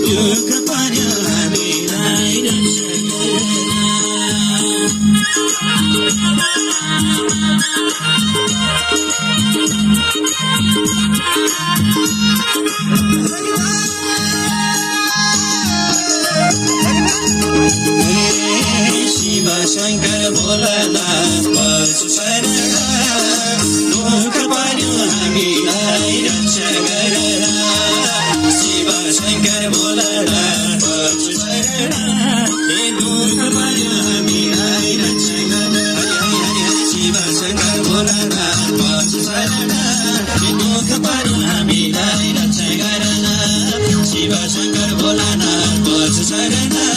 दुःख पर्यो हामीलाई शिव शङ्कर भोलानाथ पर्छु शरण दुःख पर्यो हामीलाई रक्षा गरेर शिव शङ्कर भोलानाथ पर्छु शरण हे दुःख पर्यो हामीलाई रक्षा गरेर शिव शङ्कर भोलानाथ पर्छु शरण हे दुःख पर्यो हामीलाई रक्षा गरेर शिव शङ्कर भोलानाथ पर्छु शरण